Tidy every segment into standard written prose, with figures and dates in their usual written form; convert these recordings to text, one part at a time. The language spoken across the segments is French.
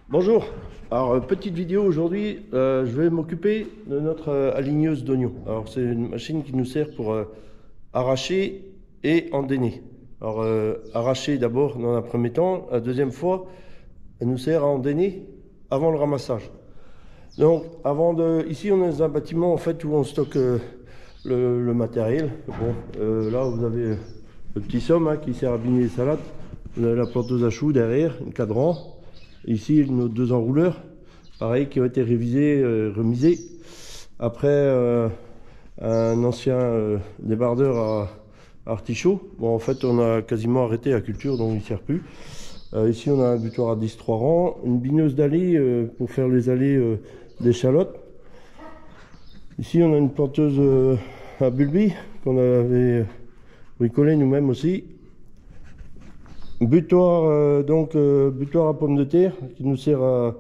Bonjour, alors petite vidéo aujourd'hui, je vais m'occuper de notre aligneuse d'oignons. Alors c'est une machine qui nous sert pour arracher et endainer. Alors arracher d'abord dans un premier temps, la deuxième fois, elle nous sert à endainer avant le ramassage. Donc ici on est dans un bâtiment en fait où on stocke le matériel. Bon, là vous avez le petit somme qui sert à biner les salades. Vous avez la planteuse à choux derrière, un cadran. Ici, nos deux enrouleurs, pareil, qui ont été révisés, remisés. Après, un ancien débardeur à artichaut. Bon, en fait, on a quasiment arrêté la culture, donc il ne sert plus. Ici, on a un butoir à 10-3 rangs, une bineuse d'allée pour faire les allées d'échalotes. Ici, on a une planteuse à bulbis qu'on avait bricolée nous-mêmes aussi. Butoir, butoir à pommes de terre qui nous sert à,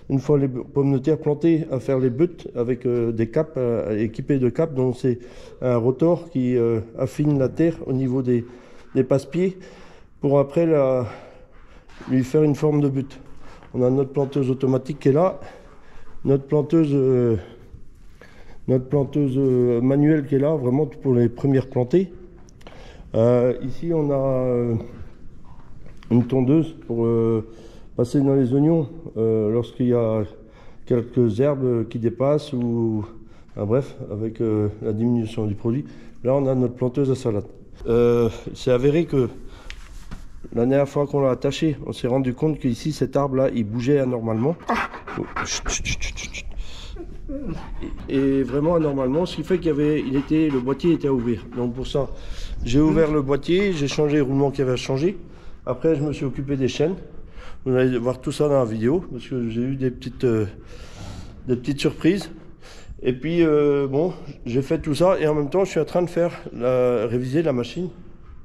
une fois les pommes de terre plantées, à faire les buttes avec des capes équipées de capes. Donc c'est un rotor qui affine la terre au niveau des passe-pieds pour après lui faire une forme de butte. On a notre planteuse automatique qui est là, notre planteuse manuelle qui est là, vraiment pour les premières plantées. Ici on a une tondeuse pour passer dans les oignons lorsqu'il y a quelques herbes qui dépassent ou bref, avec la diminution du produit. Là on a notre planteuse à salade. C'est avéré que la dernière fois qu'on l'a attaché, on s'est rendu compte qu'ici cet arbre là il bougeait anormalement. Et vraiment anormalement, ce qui fait le boîtier était à ouvrir. Donc pour ça, j'ai ouvert le boîtier, j'ai changé les roulements qui avaient changé. Après, je me suis occupé des chaînes. Vous allez voir tout ça dans la vidéo, parce que j'ai eu des petites surprises. Et puis, bon, j'ai fait tout ça, et en même temps, je suis en train de réviser la machine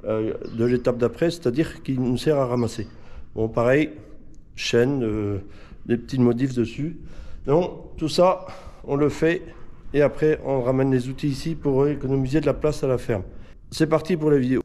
de l'étape d'après, c'est-à-dire qui nous sert à ramasser. Bon, pareil, chaîne, des petites modifs dessus. Donc, tout ça, on le fait, et après, on ramène les outils ici pour économiser de la place à la ferme. C'est parti pour la vidéo.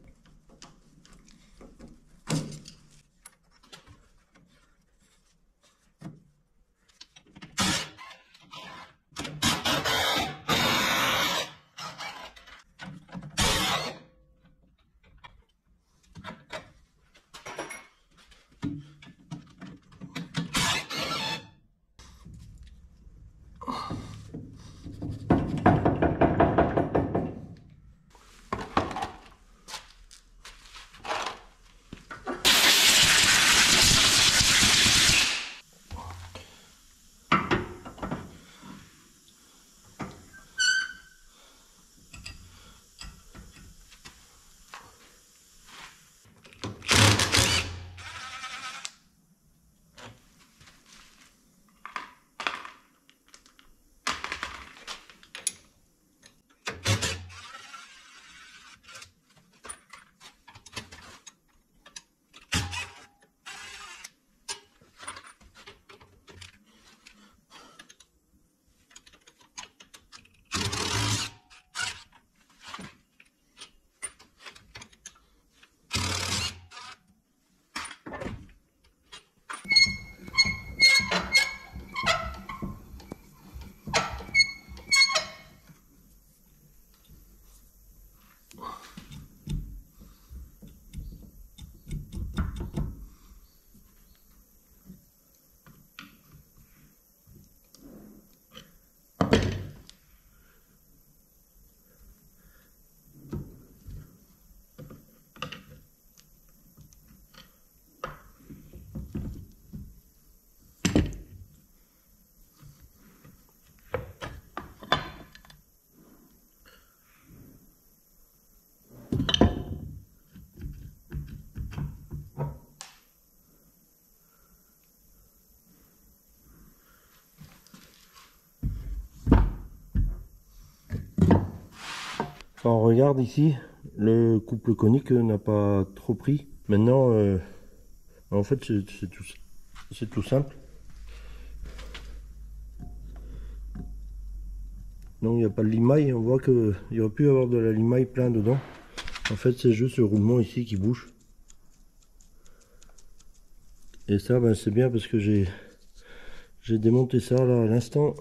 On regarde ici, le couple conique n'a pas trop pris. Maintenant, en fait, c'est tout simple. Donc il n'y a pas de limaille, on voit qu'il y aurait pu y avoir de la limaille plein dedans. En fait, c'est juste le roulement ici qui bouge. Et ça, ben, c'est bien parce que j'ai J'ai démonté ça là à l'instant.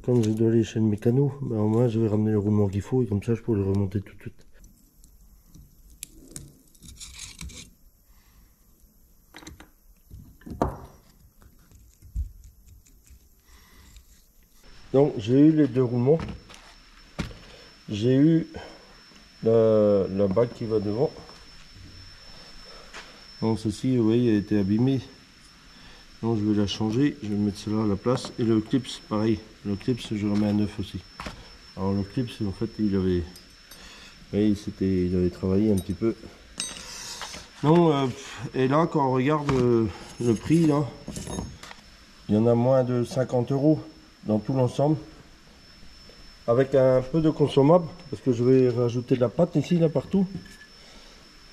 Comme je dois aller chez le mécano, ben, au moins je vais ramener le roulement qu'il faut et comme ça je pourrai le remonter tout de suite. Donc j'ai eu les deux roulements. J'ai eu la bague qui va devant. Donc ceci, vous voyez, a été abîmé. Donc je vais la changer, je vais mettre cela à la place. Et le clips, pareil, le clips je remets à neuf aussi. Alors le clips, en fait, il avait travaillé un petit peu. Donc, et là, quand on regarde le prix, là, il y en a moins de 50 € dans tout l'ensemble. Avec un peu de consommable, parce que je vais rajouter de la pâte ici, là, partout.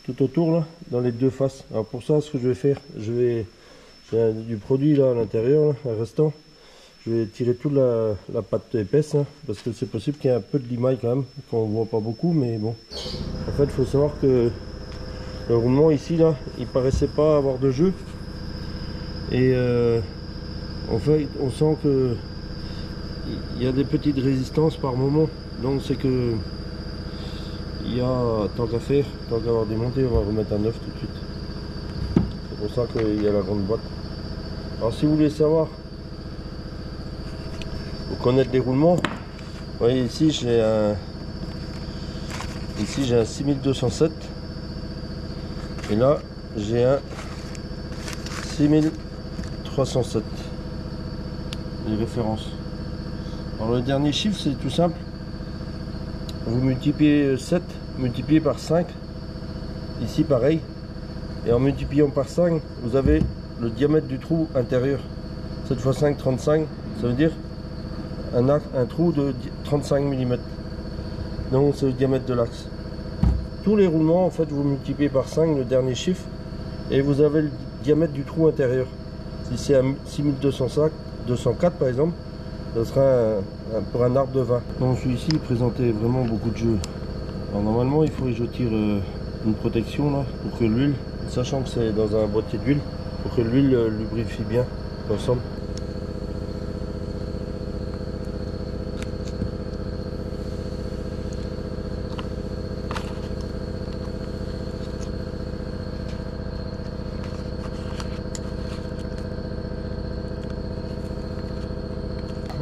Tout autour, là, dans les deux faces. Alors pour ça, ce que je vais faire, j'ai du produit là à l'intérieur, un restant. Je vais tirer toute la pâte épaisse, hein, parce que c'est possible qu'il y ait un peu de limaille quand même, qu'on voit pas beaucoup, mais bon. En fait, il faut savoir que le roulement ici, là, il paraissait pas avoir de jeu. Et en fait, on sent que il y a des petites résistances par moment. Donc c'est que il y a, tant qu'à faire, tant qu'à avoir démonté, on va remettre un neuf tout de suite. C'est pour ça qu'il y a la grande boîte. Alors si vous voulez savoir, vous connaître les roulements, vous voyez ici j'ai un 6207 et là j'ai un 6307, les références. Alors le dernier chiffre c'est tout simple, vous multipliez 7 multiplié par 5, ici pareil, et en multipliant par 5 vous avez le diamètre du trou intérieur. 7 x 5, 35, ça veut dire un trou de 35 mm. Donc c'est le diamètre de l'axe. Tous les roulements, en fait, vous multipliez par 5 le dernier chiffre et vous avez le diamètre du trou intérieur. Si c'est un 6204 par exemple, ce sera pour un arbre de 20. Donc celui-ci il présentait vraiment beaucoup de jeux. Alors normalement il faut que je tire une protection là pour que l'huile, sachant que c'est dans un boîtier d'huile, pour que l'huile lubrifie bien l'ensemble.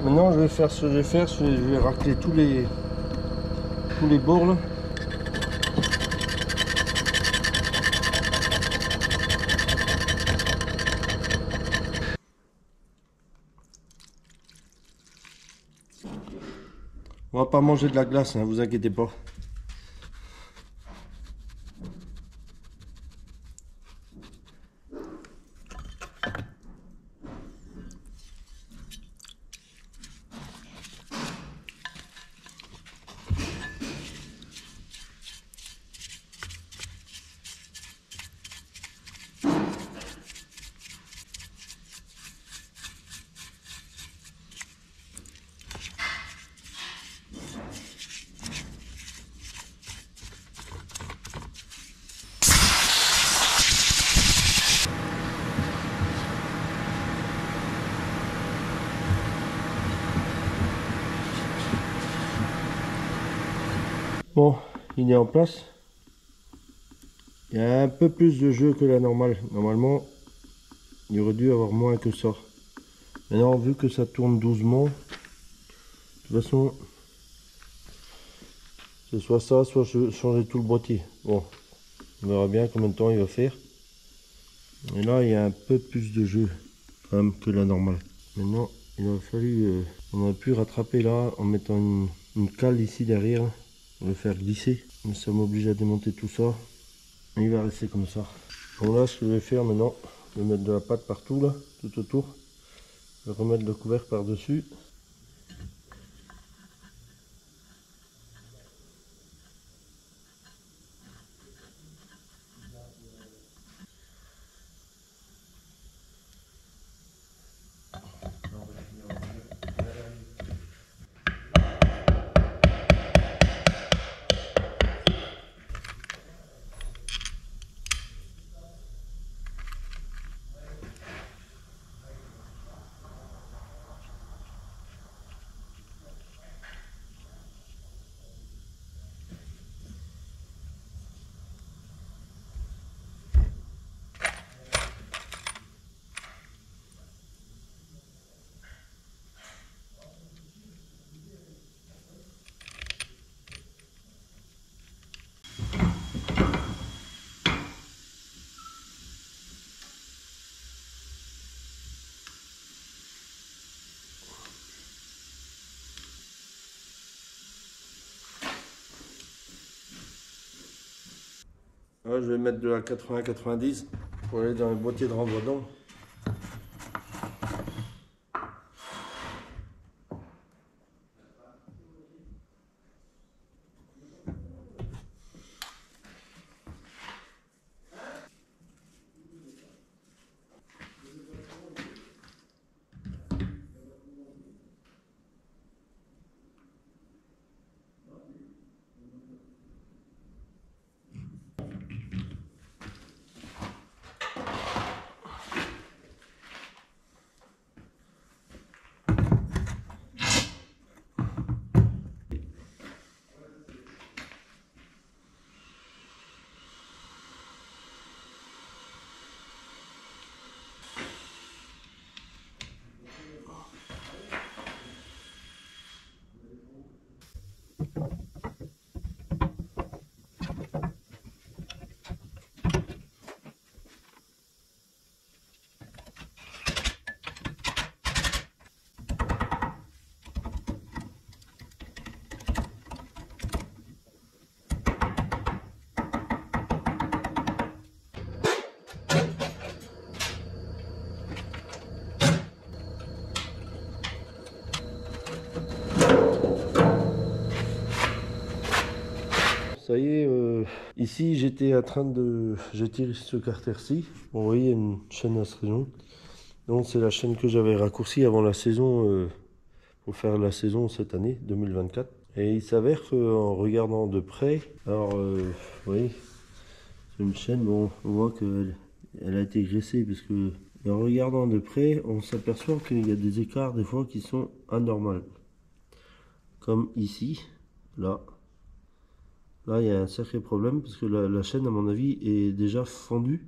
Maintenant je vais faire ce que je vais faire, je vais racler tous les bords là. On va pas manger de la glace, hein, vous inquiétez pas. Bon, il est en place. Il y a un peu plus de jeu que la normale. Normalement, il aurait dû avoir moins que ça. Maintenant, vu que ça tourne doucement, de toute façon, c'est soit ça, soit changer tout le boîtier. Bon, on verra bien combien de temps il va faire. Et là, il y a un peu plus de jeu quand même que la normale. Maintenant, il a fallu, on a pu rattraper là en mettant une cale ici derrière, pour le faire glisser. Mais ça m'oblige à démonter tout ça. Et il va rester comme ça. Bon là, ce que je vais faire maintenant, je vais mettre de la pâte partout là, tout autour. Je vais remettre le couvercle par-dessus. Là, je vais mettre de la 80-90 pour aller dans le boîtier de renvoi d'onde. Ça y est, ici j'étais en train de... J'ai tiré ce carter-ci. Bon, vous voyez, une chaîne à ce rayon. Donc c'est la chaîne que j'avais raccourcie avant la saison, pour faire la saison cette année, 2024. Et il s'avère qu'en regardant de près, alors, vous voyez, c'est une chaîne, bon, on voit qu'elle a été graissée, parce que en regardant de près, on s'aperçoit qu'il y a des écarts des fois qui sont anormaux. Comme ici, là. Là, il y a un sacré problème parce que la chaîne, à mon avis, est déjà fendue.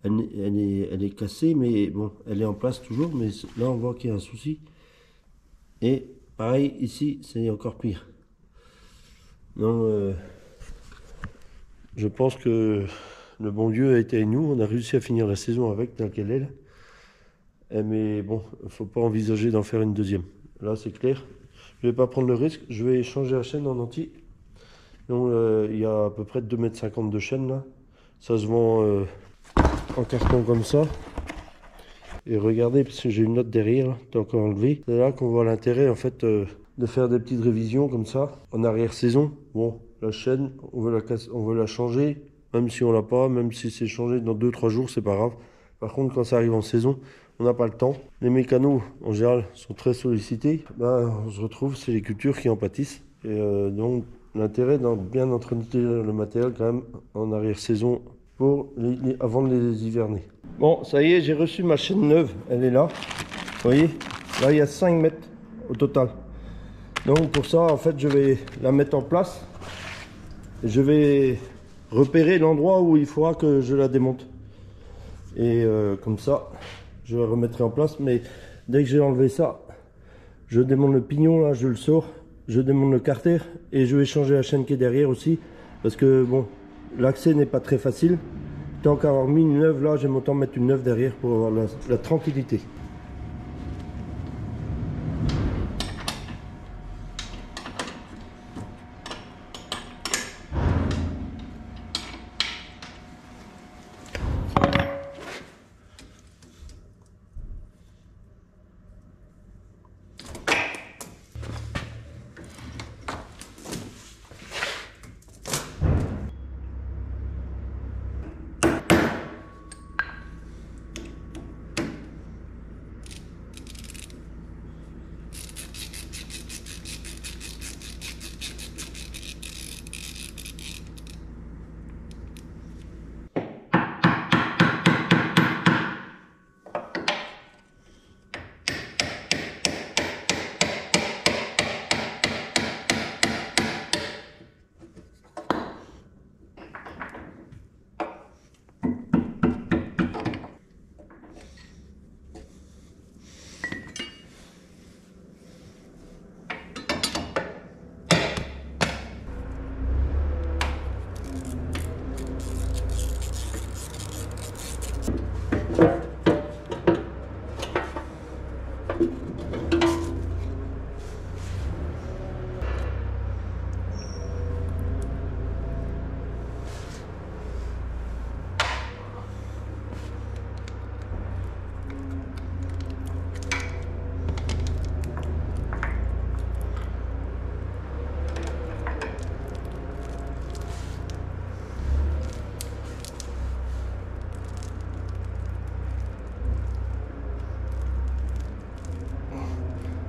Elle est cassée, mais bon, elle est en place toujours. Mais là, on voit qu'il y a un souci. Et pareil, ici, c'est encore pire. Donc, je pense que le bon Dieu a été avec nous. On a réussi à finir la saison avec, telle qu'elle est. Mais bon, il ne faut pas envisager d'en faire une deuxième. Là, c'est clair. Je ne vais pas prendre le risque. Je vais changer la chaîne en entier. Donc il y a à peu près 2,50 m de chaîne là. Ça se vend en carton comme ça. Et regardez, parce que j'ai une note derrière, t'es encore enlevé. C'est là qu'on voit l'intérêt en fait de faire des petites révisions comme ça en arrière-saison. Bon, la chaîne, on veut la changer, même si on l'a pas, même si c'est changé dans 2-3 jours, c'est pas grave. Par contre, quand ça arrive en saison, on n'a pas le temps. Les mécanos, en général, sont très sollicités. Ben, on se retrouve, c'est les cultures qui en pâtissent. Et donc, l'intérêt d'en bien entretenir le matériel quand même en arrière-saison pour avant de les hiverner. Bon, ça y est, j'ai reçu ma chaîne neuve, elle est là. Vous voyez, là il y a 5 mètres au total. Donc pour ça, en fait, je vais la mettre en place. Je vais repérer l'endroit où il faudra que je la démonte. Et comme ça, je la remettrai en place. Mais dès que j'ai enlevé ça, je démonte le pignon, là, je le sors. Je démonte le carter et je vais changer la chaîne qui est derrière aussi. Parce que bon, l'accès n'est pas très facile. Tant qu'avoir mis une neuve là, j'aime autant mettre une neuve derrière pour avoir la tranquillité.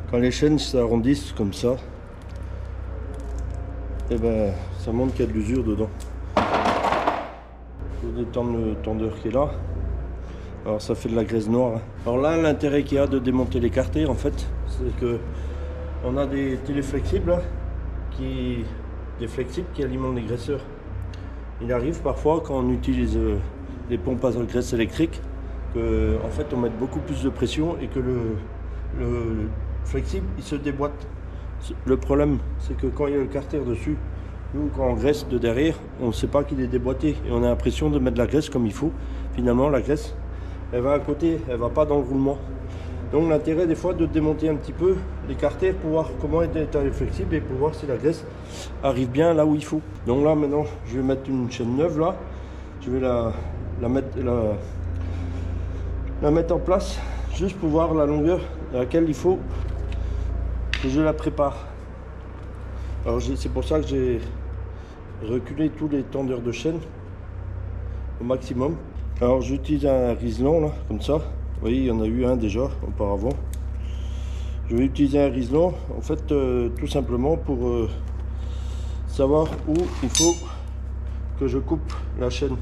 quand les chaînes s'arrondissent comme ça, et ben ça montre qu'il y a de l'usure dedans. Je vais détendre le tendeur qui est là. Alors ça fait de la graisse noire. Alors là, l'intérêt qu'il y a de démonter les carters, en fait, c'est que on a des téléflexibles là, des flexibles qui alimentent les graisseurs. Il arrive parfois quand on utilise les pompes à graisse électrique que en fait on met beaucoup plus de pression et que le flexible il se déboîte. Le problème c'est que quand il y a le carter dessus, nous quand on graisse de derrière, on ne sait pas qu'il est déboîté et on a l'impression de mettre de la graisse comme il faut. Finalement la graisse elle va à côté, elle va pas dans le roulement. Donc l'intérêt des fois de démonter un petit peu les carters pour voir comment est l'état flexible et pour voir si la graisse arrive bien là où il faut. Donc là maintenant je vais mettre une chaîne neuve là, je vais la mettre en place juste pour voir la longueur à laquelle il faut que je la prépare. Alors c'est pour ça que j'ai reculé tous les tendeurs de chaîne au maximum. Alors j'utilise un riselon là comme ça. Vous voyez, il y en a eu un déjà auparavant. Je vais utiliser un riselon en fait tout simplement pour savoir où il faut que je coupe la chaîne.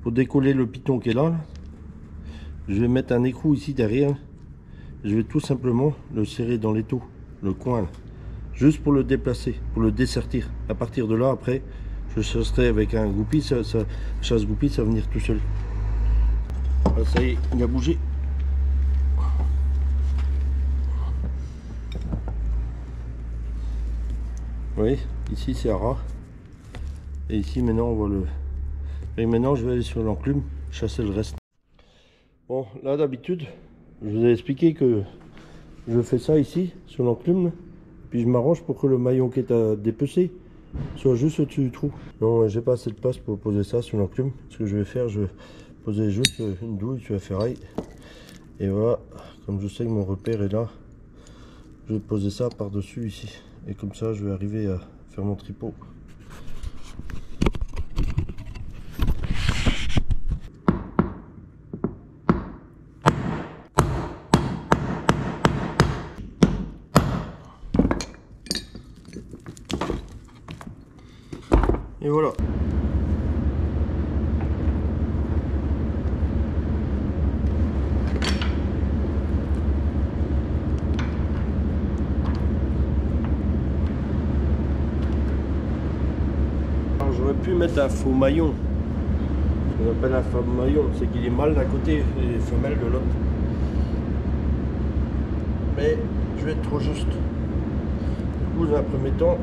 Pour décoller le piton qui est là, je vais mettre un écrou ici derrière. Je vais tout simplement le serrer dans l'étau, le coin, là, juste pour le déplacer, pour le dessertir. À partir de là, après, je chasserai avec un goupil, chasse goupil, ça va venir tout seul. Voilà, ça y est, il a bougé. Vous voyez, ici c'est à ras. Et ici maintenant on voit le... Et maintenant je vais aller sur l'enclume, chasser le reste. Bon, là d'habitude, je vous ai expliqué que je fais ça ici, sur l'enclume. Puis je m'arrange pour que le maillon qui est à dépecer soit juste au-dessus du trou. Non, j'ai pas assez de place pour poser ça sur l'enclume. Ce que je vais faire, je vais poser juste une douille sur la ferraille. Et voilà, comme je sais que mon repère est là, je vais poser ça par-dessus ici. Et comme ça, je vais arriver à faire mon tripot. Et voilà. Alors j'aurais pu mettre un faux maillon. Ce qu'on appelle un faux maillon, c'est qu'il est mâle d'un côté et femelle de l'autre. Mais je vais être trop juste. Du coup, dans un premier temps,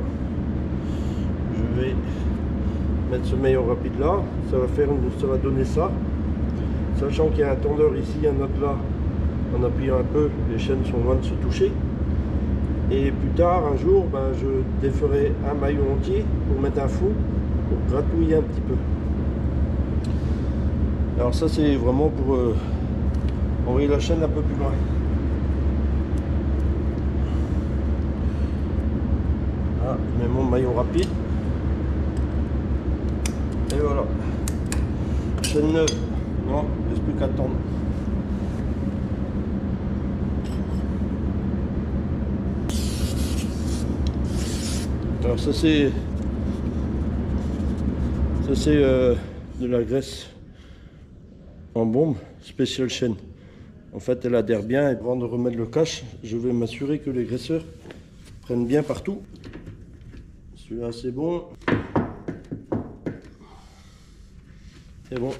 je vais mettre ce maillon rapide là, ça va donner ça, sachant qu'il y a un tendeur ici, un autre là. En appuyant un peu, les chaînes sont loin de se toucher. Et plus tard, un jour, je déferai un maillon entier pour mettre un faux, pour gratouiller un petit peu. Alors ça c'est vraiment pour envoyer la chaîne un peu plus loin. Ah, je mets mon maillon rapide. Et voilà. Chaîne neuve. Non, il ne reste plus qu'à attendre. Alors ça c'est de la graisse en bombe spécial chaîne. En fait elle adhère bien et avant de remettre le cache, je vais m'assurer que les graisseurs prennent bien partout. Celui-là c'est bon. C'est bon.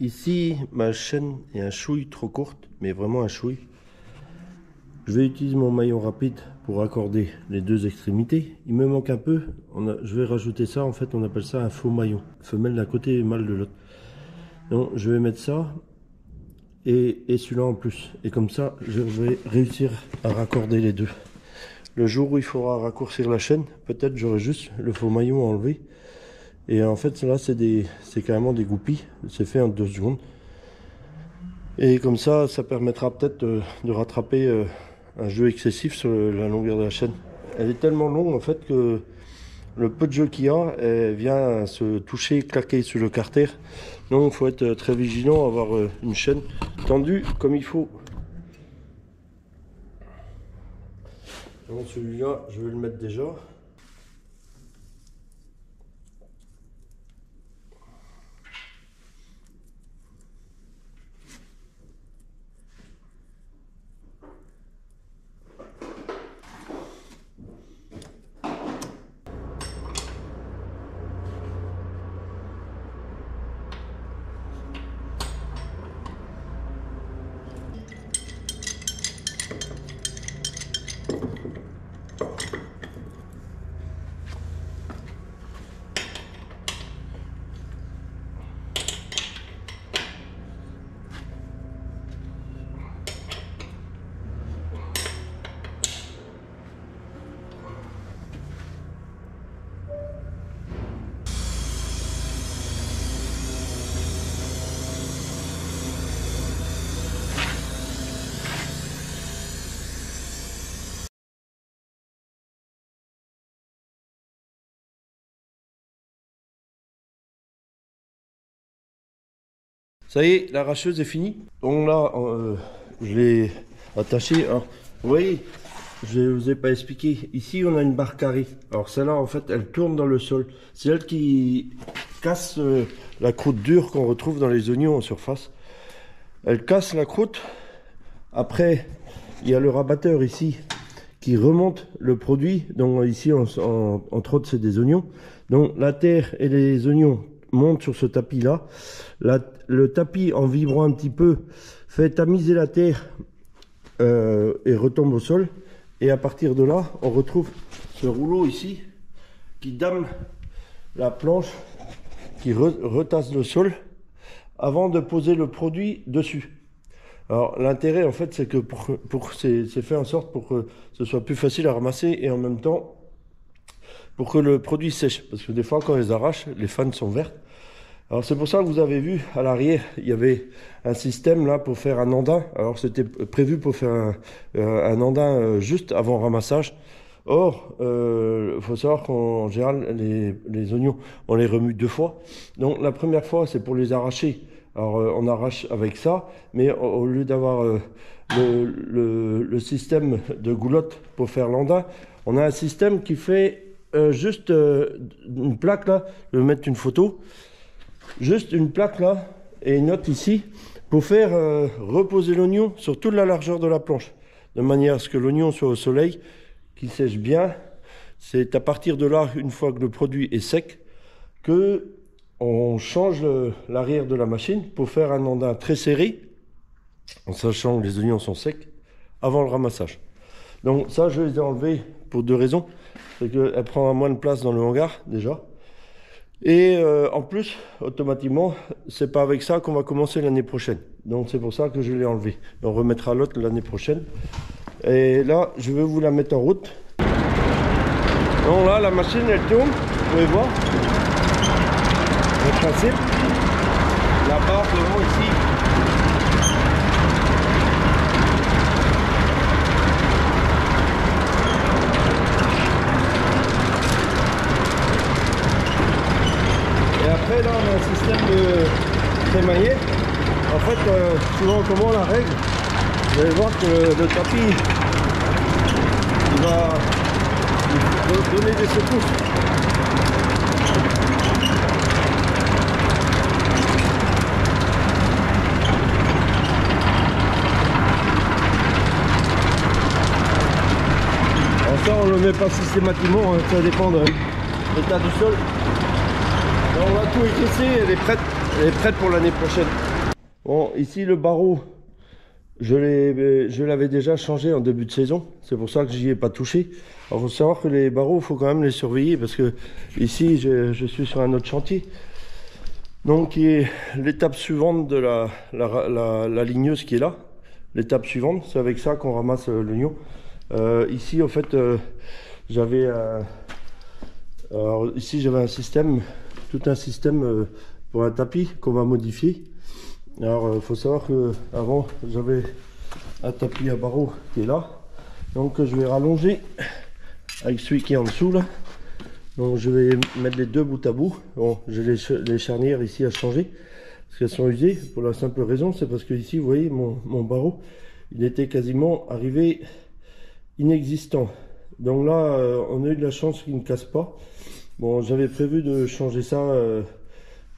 ici, ma chaîne est un chouille trop courte, mais vraiment un chouille. Je vais utiliser mon maillon rapide pour raccorder les deux extrémités. Il me manque un peu. Je vais rajouter ça. En fait, on appelle ça un faux maillon. Femelle d'un côté et mâle de l'autre. Donc, je vais mettre ça et celui-là en plus. Et comme ça, je vais réussir à raccorder les deux. Le jour où il faudra raccourcir la chaîne, peut-être j'aurai juste le faux maillon à enlever. Et en fait, là, c'est carrément des goupilles. C'est fait en 2 secondes. Et comme ça permettra peut-être de rattraper un jeu excessif sur la longueur de la chaîne. Elle est tellement longue en fait que le peu de jeu qu'il y a, elle vient se toucher, claquer sur le carter. Donc il faut être très vigilant, avoir une chaîne tendue comme il faut. Donc celui-là, je vais le mettre déjà. Ça y est, l'arracheuse est finie. Donc là, je l'ai attachée. Alors, vous voyez, je ne vous ai pas expliqué. Ici, on a une barre carrée. Alors celle-là, en fait, elle tourne dans le sol. C'est elle qui casse la croûte dure qu'on retrouve dans les oignons en surface. Elle casse la croûte. Après, il y a le rabatteur ici qui remonte le produit. Donc ici, entre autres, c'est des oignons. Donc la terre et les oignons monte sur ce tapis là. Le tapis, en vibrant un petit peu, fait tamiser la terre et retombe au sol. Et à partir de là, on retrouve ce rouleau ici qui dame la planche, qui retasse le sol avant de poser le produit dessus. Alors l'intérêt en fait, c'est que c'est fait en sorte pour que ce soit plus facile à ramasser et en même temps pour que le produit sèche, parce que des fois quand on les arrache, les fans sont vertes. Alors c'est pour ça que vous avez vu à l'arrière, il y avait un système là pour faire un andin. Alors c'était prévu pour faire un andin juste avant ramassage. Or, faut savoir qu'en général, les oignons, on les remue 2 fois. Donc la première fois, c'est pour les arracher. Alors on arrache avec ça, mais au lieu d'avoir le système de goulotte pour faire l'andin, on a un système qui fait juste une plaque là. Je vais mettre une photo. Juste une plaque là et une autre ici pour faire reposer l'oignon sur toute la largeur de la planche, de manière à ce que l'oignon soit au soleil, qu'il sèche bien. C'est à partir de là, une fois que le produit est sec, que on change l'arrière de la machine pour faire un andin très serré, en sachant que les oignons sont secs, avant le ramassage. Donc ça, je les ai enlevés pour 2 raisons. C'est qu'elle prend moins de place dans le hangar, déjà. Et en plus, automatiquement, c'est pas avec ça qu'on va commencer l'année prochaine. Donc c'est pour ça que je l'ai enlevé. On remettra l'autre l'année prochaine. Et là, je vais vous la mettre en route. Donc là, la machine, elle tourne. Vous pouvez voir le principe. La barre devant ici. Et après, là, on a un système de crémaillé. En fait, souvent, comment on la règle? Vous allez voir que le tapis, il va donner des secousses. Alors ça, on ne le met pas systématiquement, hein, ça dépend de l'état du sol. Alors on va tout écrisser, elle est prête. elle est prête pour l'année prochaine. Bon, ici le barreau, je l'avais déjà changé en début de saison. C'est pour ça que j'y ai pas touché. Alors, faut savoir que les barreaux, il faut quand même les surveiller parce que ici, je suis sur un autre chantier. Donc, qui est l'étape suivante de la ligneuse qui est là. L'étape suivante, c'est avec ça qu'on ramasse l'oignon. Ici, en fait, j'avais un système, tout un système pour un tapis qu'on va modifier. Alors, il faut savoir que avant j'avais un tapis à barreaux qui est là. Donc, je vais rallonger avec celui qui est en dessous là. Donc, je vais mettre les deux bout à bout. Bon, j'ai les charnières ici à changer parce qu'elles sont usées. Pour la simple raison, c'est parce que ici, vous voyez, mon barreau, il était quasiment arrivé inexistant. Donc là, on a eu de la chance qu'il ne casse pas. Bon, j'avais prévu de changer ça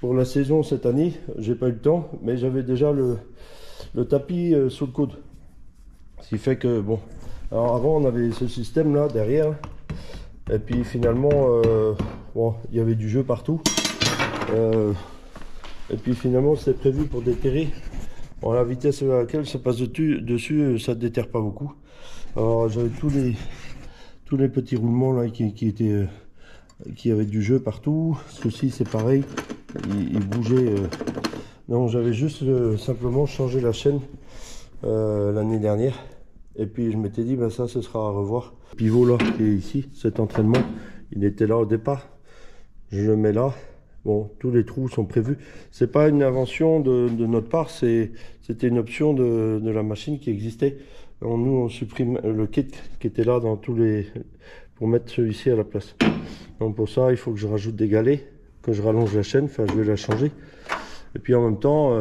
pour la saison cette année. J'ai pas eu le temps, mais j'avais déjà le tapis sous le coude. Ce qui fait que, bon, alors avant on avait ce système là derrière. Et puis finalement, bon, il y avait du jeu partout. Et puis finalement, c'est prévu pour déterrer. Bon, la vitesse à laquelle ça passe dessus, ça ne déterre pas beaucoup. Alors j'avais tous les petits roulements là qui avaient du jeu partout. Ceci c'est pareil, il bougeait. Non, j'avais juste simplement changé la chaîne l'année dernière. Et puis je m'étais dit, ben ça ce sera à revoir. Le pivot là qui est ici, cet entraînement, il était là au départ. Je le mets là. Bon, tous les trous sont prévus. C'est pas une invention de notre part, c'était une option de la machine qui existait. Donc, nous, on supprime le kit qui était là dans tous les pour mettre celui-ci à la place. Donc pour ça, il faut que je rajoute des galets, que je rallonge la chaîne. Enfin, je vais la changer. Et puis en même temps,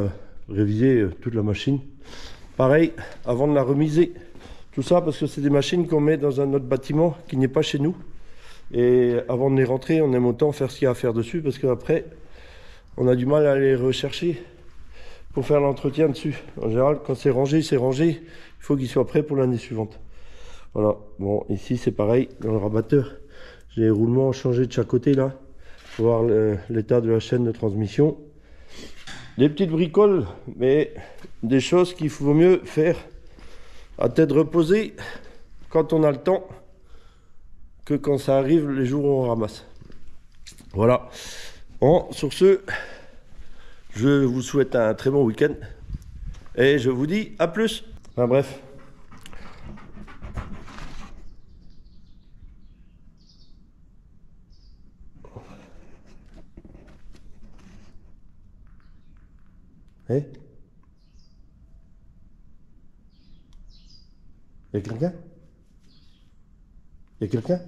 réviser toute la machine. Pareil, avant de la remiser. Tout ça parce que c'est des machines qu'on met dans un autre bâtiment qui n'est pas chez nous. Et avant de les rentrer, on aime autant faire ce qu'il y a à faire dessus parce qu'après, on a du mal à les rechercher pour faire l'entretien dessus. En général, quand c'est rangé, c'est rangé. Il faut qu'il soit prêt pour l'année suivante. Voilà. Bon, ici, c'est pareil. Dans le rabatteur, j'ai les roulements changés de chaque côté là. Pour voir l'état de la chaîne de transmission. Des petites bricoles, mais des choses qu'il vaut mieux faire à tête reposée quand on a le temps que quand ça arrive les jours où on ramasse. Voilà. Bon, sur ce, je vous souhaite un très bon week-end et je vous dis à plus. Enfin bref. Eh? Y a quelqu'un? Y a quelqu'un?